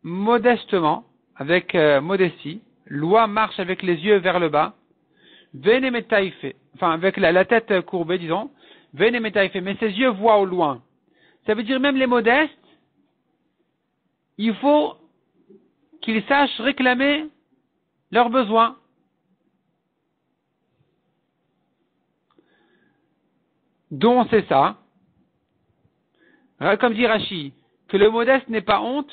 modestement, avec modestie. Loi marche avec les yeux vers le bas. Ve'ene metaïfe. Enfin, avec la tête courbée, disons. Ve'ene metaïfe. Mais ses yeux voient au loin. Ça veut dire même les modestes, il faut qu'ils sachent réclamer leurs besoins. Dont c'est ça, comme dit Rashi, que le modeste n'ait pas honte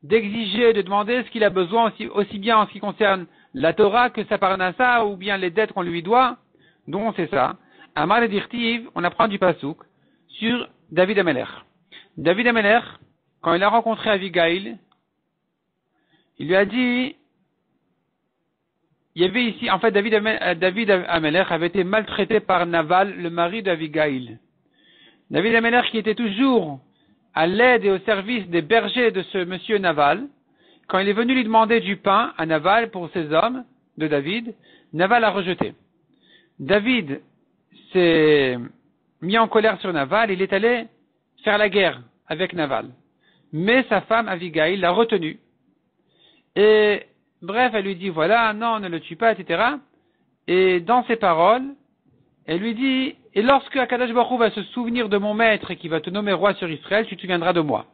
d'exiger, de demander ce qu'il a besoin aussi bien en ce qui concerne la Torah que sa parnassa ou bien les dettes qu'on lui doit, dont c'est ça. Amar le Dirtiv, on apprend du Pasuk sur David Amelech. David Amelech, quand il a rencontré Abigail, il lui a dit, il y avait ici, en fait, David Amelech avait été maltraité par Naval, le mari d'Abigail. David Amelech, qui était toujours à l'aide et au service des bergers de ce monsieur Naval, quand il est venu lui demander du pain à Naval pour ses hommes de David, Naval a rejeté. David s'est mis en colère sur Naval, il est allé faire la guerre avec Naval. Mais sa femme Abigail l'a retenu. Et bref, elle lui dit, voilà, non, ne le tue pas, etc. Et dans ses paroles, elle lui dit, et lorsque Akadosh Baruch Hu va se souvenir de mon maître et qui va te nommer roi sur Israël, tu te souviendras de moi.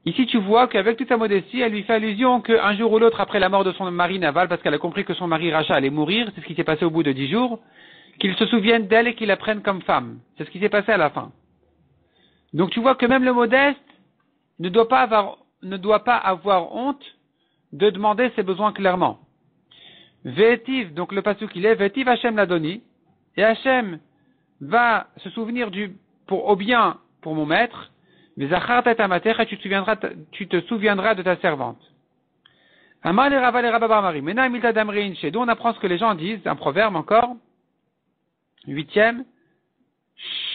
Ici, tu vois qu'avec toute sa modestie, elle lui fait allusion qu'un jour ou l'autre, après la mort de son mari Naval, parce qu'elle a compris que son mari Racha allait mourir, c'est ce qui s'est passé au bout de 10 jours, qu'il se souvienne d'elle et qu'il la prenne comme femme. C'est ce qui s'est passé à la fin. Donc tu vois que même le modeste ne doit pas avoir honte de demander ses besoins clairement. Ve'etiv, donc le pasuk il est, Ve'etiv Hashem l'Adoni, et Hashem va se souvenir au bien pour mon maître, mais Zacharta et Amatecha, tu te souviendras de ta servante. Amal et Raval et Rababar Marie, Mena Milta Damrein, chez d'où on apprend ce que les gens disent, un proverbe encore, 8e,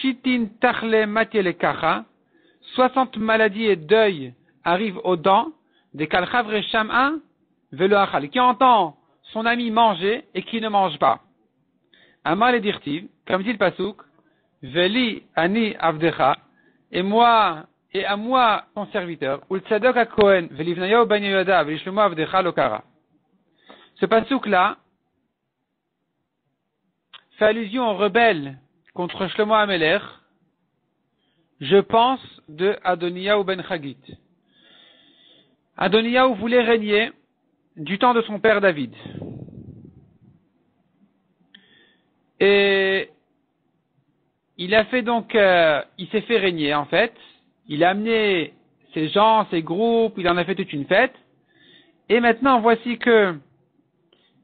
Shitin Tachle Matiele Kacha, 60 maladies et deuil arrivent aux dents, des Kalchavre Sham'a, Velo Achal, qui entend son ami manger et qui ne mange pas. Amal et Dirtiv, comme dit le Pasuk, Veli Ani Avdecha, et à moi, ton serviteur, Ul Tzadok HaKohen, Velivnayo Ben Yehoyada, Velishlomo Avdecha Lokara. Ce Pasuk-là fait allusion aux rebelles contre Shlomo Amelech, je pense, de Adoniyahu ben Chagit. Adoniyahu voulait régner du temps de son père David. Et il a fait donc, il s'est fait régner en fait. Il a amené ses gens, ses groupes, il en a fait toute une fête. Et maintenant, voici que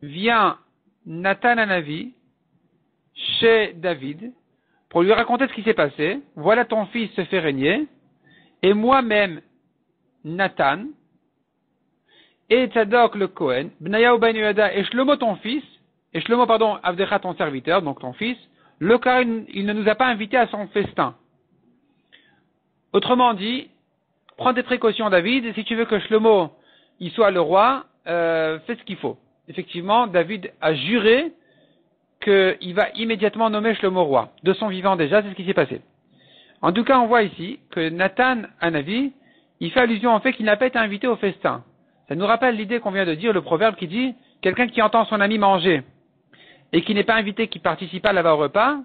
vient Nathan Hanavi chez David pour lui raconter ce qui s'est passé. Voilà ton fils se fait régner, et moi-même, Nathan, et Tzadok le Kohen, Bnayahu ben Yehoyada et Shlomo ton fils, et Shlomo, pardon, Avdecha ton serviteur, donc ton fils, le Kohen, il ne nous a pas invités à son festin. Autrement dit, prends des précautions, David, et si tu veux que Shlomo, il soit le roi, fais ce qu'il faut. Effectivement, David a juré qu'il va immédiatement nommer Shlomo roi. De son vivant déjà, c'est ce qui s'est passé. En tout cas, on voit ici que Nathan, Hanavi, il fait allusion au fait qu'il n'a pas été invité au festin. Ça nous rappelle l'idée qu'on vient de dire, le proverbe qui dit, quelqu'un qui entend son ami manger et qui n'est pas invité, qui participe pas là-bas au repas,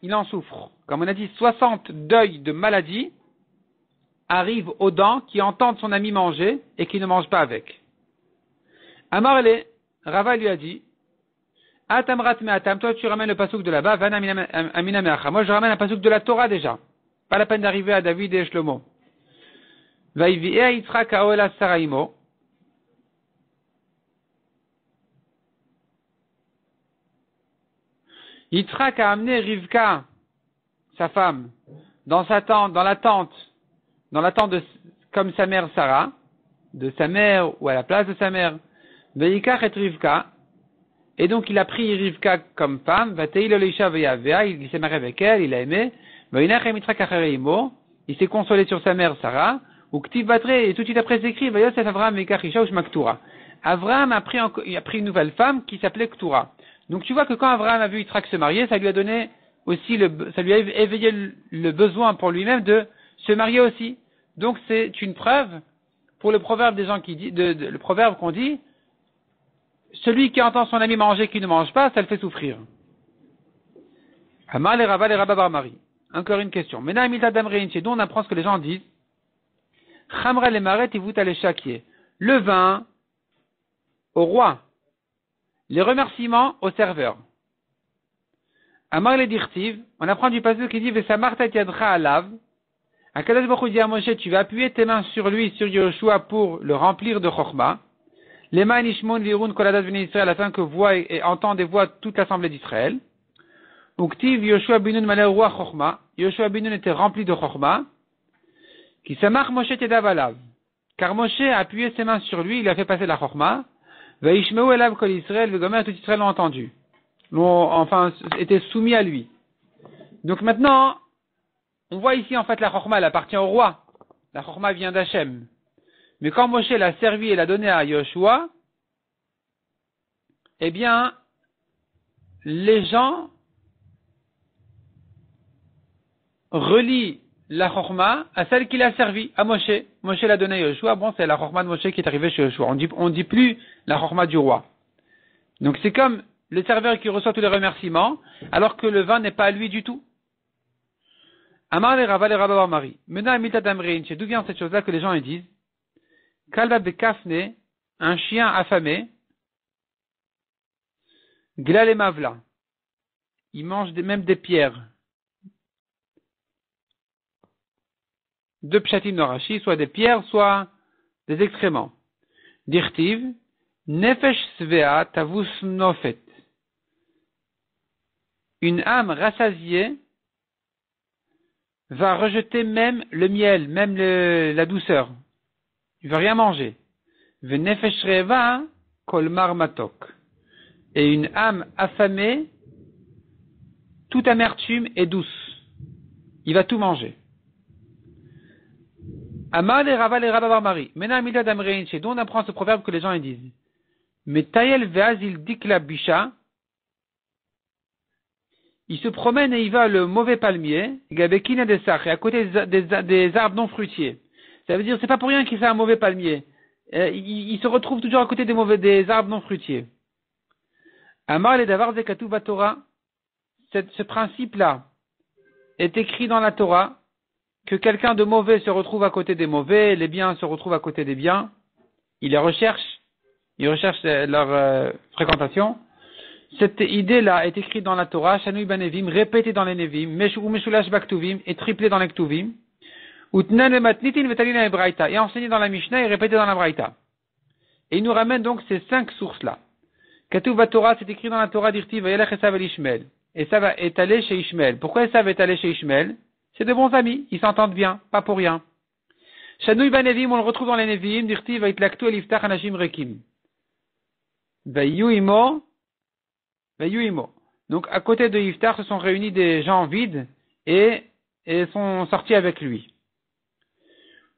il en souffre. Comme on a dit, 60 deuils de maladie arrivent aux dents qui entendent son ami manger et qui ne mangent pas avec. Amarle, Rava lui a dit, Atamrat me'atam, toi tu ramènes le pasouk de là-bas, Van amina me'acha. Moi je ramène un pasouk de la Torah déjà. Pas la peine d'arriver à David et Shlomo. Vaïvi'ea Yitzhak ha'oel Saraimo. Yitzhak a amené Rivka, sa femme, dans sa tente, dans la tente de, comme sa mère Sarah, de sa mère ou à la place de sa mère. Veikach et Rivka. Et donc il a pris Rivka comme femme, il s'est marié avec elle, il a aimé, il s'est consolé sur sa mère Sarah, ou Ktiv Batre, et tout de suite après c'est écrit, Avraham a pris une nouvelle femme qui s'appelait Ktura. Donc tu vois que quand Avraham a vu Yitzhak se marier, ça lui a donné aussi ça lui a éveillé le besoin pour lui-même de se marier aussi. Donc c'est une preuve pour le proverbe des gens qui dit, le proverbe qu'on dit, celui qui entend son ami manger qui ne mange pas, ça le fait souffrir. Amar le Rava le Rabba bar Mari. Encore une question. Mena amita damrein, chez nous on apprend ce que les gens disent. Chamra le maret ivuta le shakier. Le vin au roi. Les remerciements au serveur. Amar le dirtiv, on apprend du passage qui dit Vesamarta yadcha alav. Akadosh Baruch Hu dit à Moshe, tu vas appuyer tes mains sur lui, sur Yoshua pour le remplir de chokma. Les mains nishmon virun koladat v'nei Israël afin que voit et entende et voit toute l'assemblée d'Israël. Uktiv Yoshua binun malé roi chokma. Yoshua binun était rempli de chokma. Qui samach Moshe tedav alav. Car Moshe a appuyé ses mains sur lui, il a fait passer la chokma. Veishmeu elav kol Israël, vegomer tout Israël l'ont entendu. Enfin, était soumis à lui. Donc maintenant, on voit ici en fait la chokma, elle appartient au roi. La chokma vient d'Hachem. Mais quand Moshe l'a servi et l'a donné à Yoshua, eh bien, les gens relient la chokma à celle qu'il a servi, à Moshe. Moshe l'a donné à Yoshua, bon, c'est la chokma de Moshe qui est arrivée chez Yoshua. On dit plus la chokma du roi. Donc c'est comme le serveur qui reçoit tous les remerciements, alors que le vin n'est pas à lui du tout. Amar le Rava le Rabba bar Mari. Mena amita damrein, d'où vient cette chose-là que les gens disent? Kalba bekafne, un chien affamé, glal et mavla. Il mange même des pierres. Deux pshatim norachi, soit des pierres, soit des excréments. Dirtiv, nefesh svea tavus nofet. Une âme rassasiée va rejeter même le miel, même la douceur. Il ne veut rien manger. Venefesh reva kolmar matok. Et une âme affamée, toute amertume est douce. Il va tout manger. Amar le Rava le Rabba bar Mari. Mena amida damrein, chez dont on apprend ce proverbe que les gens disent. Metayel veazil dikla bisha. Il se promène et il va le mauvais palmier, gabekina des sach, et à côté des arbres non fruitiers. Ça veut dire, c'est pas pour rien qu'il fait un mauvais palmier. Il se retrouve toujours à côté des arbres non fruitiers. Amar le davar zekatu batora. Ce principe-là est écrit dans la Torah, que quelqu'un de mauvais se retrouve à côté des mauvais, les biens se retrouvent à côté des biens. Il les recherche, leur fréquentation. Cette idée-là est écrite dans la Torah, Shanui Banevim, répétée dans les Nevim, Meshulash Baktuvim, et triplée dans les Ktuvim. Et enseigné dans la Mishnah et répété dans la Braïta. Et il nous ramène donc ces 5 sources-là. Katuv Torah, c'est écrit dans la Torah d'Irti, Vayelech Esav el Ishmael. Esav est allé chez Ishmael. Pourquoi Esav est allé chez Ishmael? C'est de bons amis, ils s'entendent bien, pas pour rien. Shanui ben Nevim, on le retrouve dans les Nevim, dirti va itlaktu el iftach anashim rekim. Vayu imo. Donc, à côté de Iftar, se sont réunis des gens vides et sont sortis avec lui.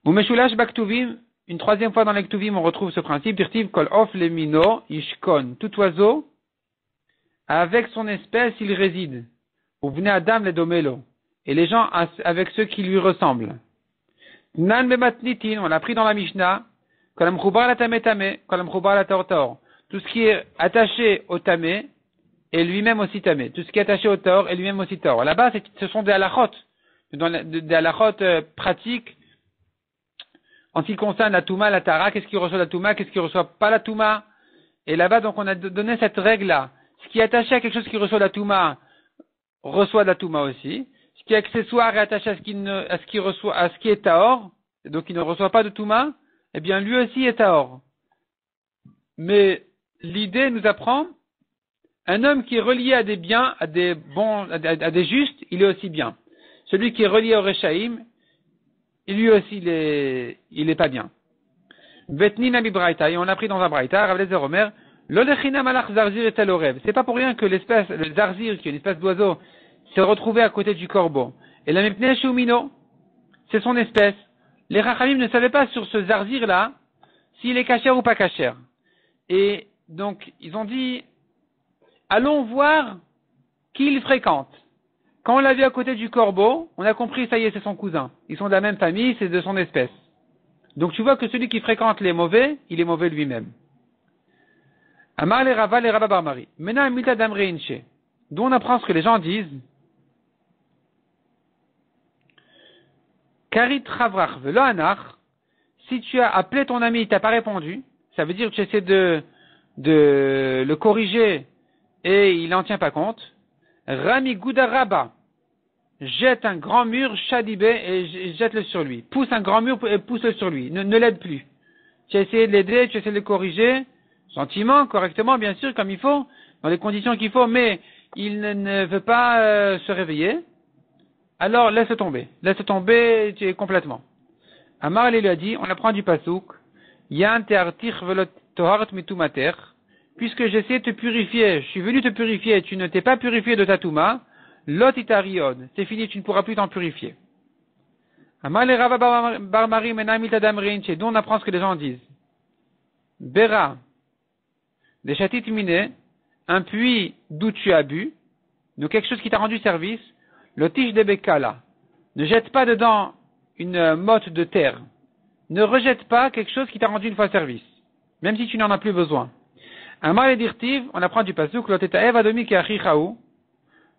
Ou Meshulash Baktuvim, une troisième fois dans les Ktuvim, on retrouve ce principe, dirtiv kol of lemino ishkon. Tout oiseau, avec son espèce, il réside. Ou venez Adam le domelo. Et les gens avec ceux qui lui ressemblent. Nan bematnitin, on l'a pris dans la Mishnah, kolam choubar la tame, kolam choubar la tortor. Tout ce qui est attaché au tamé, et lui-même aussi tamé. Tout ce qui est attaché au tor, et lui-même aussi tor. Là-bas, ce sont des halachot. Des halachot pratiques, en ce qui concerne la touma, la tara, qu'est-ce qui reçoit la touma, qu'est-ce qui reçoit pas la touma. Et là-bas, donc, on a donné cette règle-là. Ce qui est attaché à quelque chose qui reçoit la touma, reçoit de la touma aussi. Ce qui est accessoire et attaché à ce qui est taor, donc il ne reçoit pas de touma, eh bien, lui aussi est taor. Mais l'idée nous apprend, un homme qui est relié à des biens, à des bons, à des justes, il est aussi bien. Celui qui est relié au Rechaïm, lui aussi, il est pas bien. Vetni Nabi Braïta, et on l'a pris dans un Braïta, Rav Lezer Omer, l'olechina malach zarzir et alorev. C'est pas pour rien que l'espèce, le zarzir, qui est une espèce d'oiseau, s'est retrouvé à côté du corbeau. Et la mepnei shumino, c'est son espèce. Les Rachamim ne savaient pas sur ce zarzir-là, s'il est cachère ou pas cachère. Et donc, ils ont dit, allons voir qui il fréquente. Quand on l'a vu à côté du corbeau, on a compris, ça y est, c'est son cousin. Ils sont de la même famille, c'est de son espèce. Donc tu vois que celui qui fréquente les mauvais, il est mauvais lui-même. Amar le Rava le Rabba bar Mari. Mena mita dam reinche. D'où on apprend ce que les gens disent. Karit chavrach velo anach. Si tu as appelé ton ami, il t'a pas répondu, ça veut dire que tu essaies de le corriger et il n'en tient pas compte. Rami Goudaraba, jette un grand mur, Shadibé, et jette-le sur lui. Pousse un grand mur et pousse-le sur lui. Ne l'aide plus. Tu as essayé de l'aider, tu as essayé de le corriger, gentiment, correctement, bien sûr, comme il faut, dans les conditions qu'il faut, mais il ne veut pas se réveiller. Alors laisse tomber complètement. Amar lui a dit, on apprend du pasouk, Yan te'artich velot toharat mitumater. Puisque j'essaie de te purifier, je suis venu te purifier, tu ne t'es pas purifié de ta touma, lot itarion, c'est fini, tu ne pourras plus t'en purifier. Amal et Rava bar Mari menamit adam reinche, dont on apprend ce que les gens disent. Bera, des chatit miné, un puits d'où tu as bu, donc quelque chose qui t'a rendu service, lotish de bekala, ne jette pas dedans une motte de terre, ne rejette pas quelque chose qui t'a rendu une fois service, même si tu n'en as plus besoin. Amar et dirtiv, on apprend du pasuk, lotetaev adomi ki achichaou,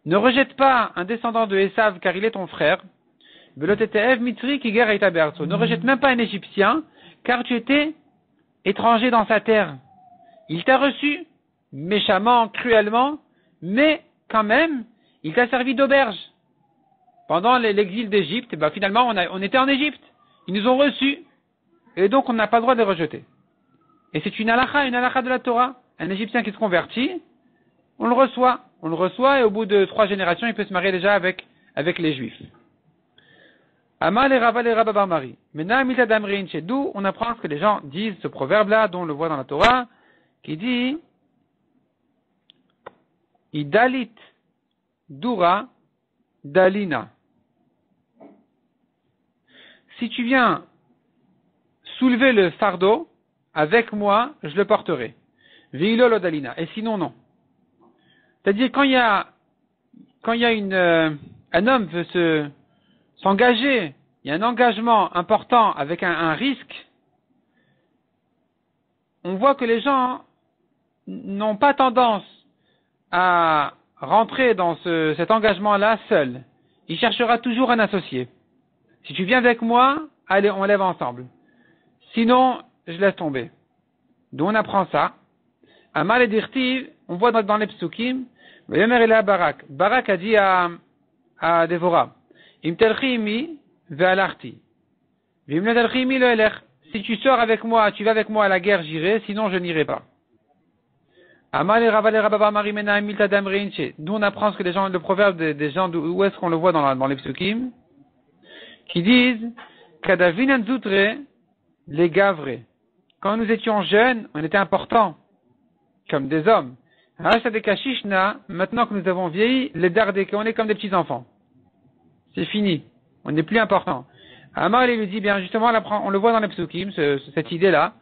ne rejette pas un descendant de Esav car il est ton frère, veloteteev mitri ki ger aita be'artso, ne rejette même pas un Égyptien car tu étais étranger dans sa terre. Il t'a reçu méchamment, cruellement, mais quand même, il t'a servi d'auberge. Pendant l'exil d'Égypte, finalement, on était en Égypte. Ils nous ont reçus. Et donc, on n'a pas le droit de les rejeter. Et c'est une halakha de la Torah. Un Égyptien qui se convertit, on le reçoit, et au bout de 3 générations, il peut se marier déjà avec les Juifs. Amal et Rava le Rabba bar Mari. D'où on apprend ce que les gens disent, ce proverbe-là, dont on le voit dans la Torah, qui dit Idalit Dura Dalina. Si tu viens soulever le fardeau, avec moi, je le porterai. Veilolo Dalina. Et sinon, non. C'est-à-dire, quand il y a un homme veut s'engager, il y a un engagement important avec un risque, on voit que les gens n'ont pas tendance à rentrer dans cet engagement-là seul. Il cherchera toujours un associé. Si tu viens avec moi, allez, on lève ensemble. Sinon, je laisse tomber. D'où on apprend ça. Amal et Dirtiv, on voit dans les psukim, Barak a dit à Dévorah, Im telchi imi ve'alarti. Vim ne telchi imi lo elech. Si tu sors avec moi, tu vas avec moi à la guerre, j'irai, sinon je n'irai pas. D'où on apprend ce que les gens, le proverbe des gens, où est-ce qu'on le voit dans les psukim, qui disent, Kadavinan zutre, les gavre. Quand nous étions jeunes, on était importants, comme des hommes. Maintenant que nous avons vieilli, les dardés, on est comme des petits enfants. C'est fini. On n'est plus important. Amar lui dit, bien justement, on le voit dans les psukim, cette idée-là.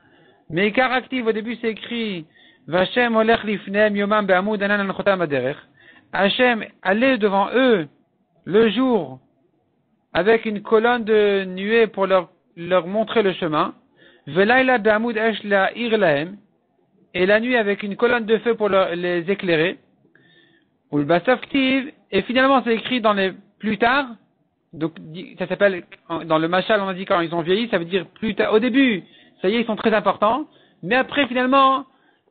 Mais caractère, au début, c'est écrit, Vashem olech lifnem yomam be'amud anan anochotam aderech. Hachem allait devant eux le jour avec une colonne de nuée pour leur montrer le chemin. Velayla be'amud esh la'ir lahem. Et la nuit avec une colonne de feu pour les éclairer. Ou le basaf ktiv. Et finalement, c'est écrit dans les plus tard. Donc, ça s'appelle, dans le machal, on a dit quand ils ont vieilli, ça veut dire plus tard. Au début, ça y est, ils sont très importants. Mais après, finalement,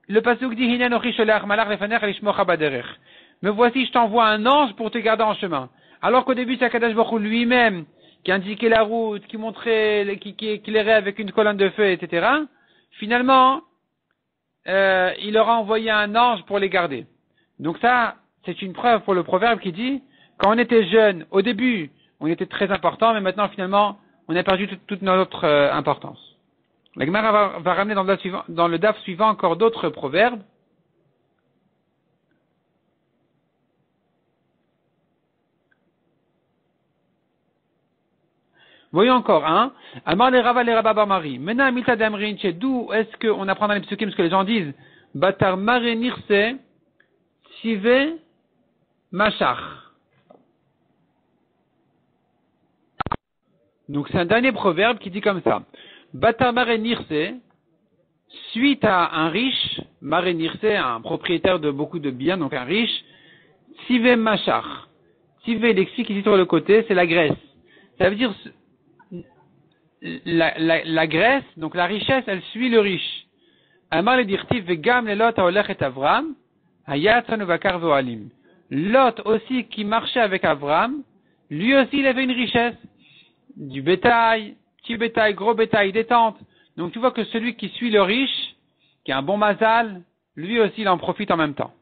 le pasuk dit, Hinan ochi sholach malach lefaner alishmocha baderech. Me voici, je t'envoie un ange pour te garder en chemin. Alors qu'au début, c'est Akadosh Baruch Hu lui-même qui indiquait la route, qui montrait, qui éclairait avec une colonne de feu, etc. Finalement, il leur a envoyé un ange pour les garder. Donc ça, c'est une preuve pour le proverbe qui dit, quand on était jeune, au début, on était très important, mais maintenant, finalement, on a perdu toute notre importance. La Gemara va ramener dans le daf suivant encore d'autres proverbes. Voyons encore un. Amar le Rava le Rabba bar Mari. Mena milta d'amrin, d'où est-ce qu'on apprend dans les psukim ce que les gens disent? Batar mare nirse, sive, machach. Donc c'est un dernier proverbe qui dit comme ça. Batar mare nirse, suite à un riche, mare nirse, un propriétaire de beaucoup de biens, donc un riche, sive machach. Sive, il explique ici sur le côté, c'est la graisse. Ça veut dire, la graisse, donc la richesse, elle suit le riche. Amar le dirtiv vegam le Lot haolech et Avram, hayatzanu vakar voalim. Lot aussi qui marchait avec Avram, lui aussi il avait une richesse, du bétail, petit bétail, gros bétail, des tentes. Donc tu vois que celui qui suit le riche, qui a un bon mazal, lui aussi il en profite en même temps.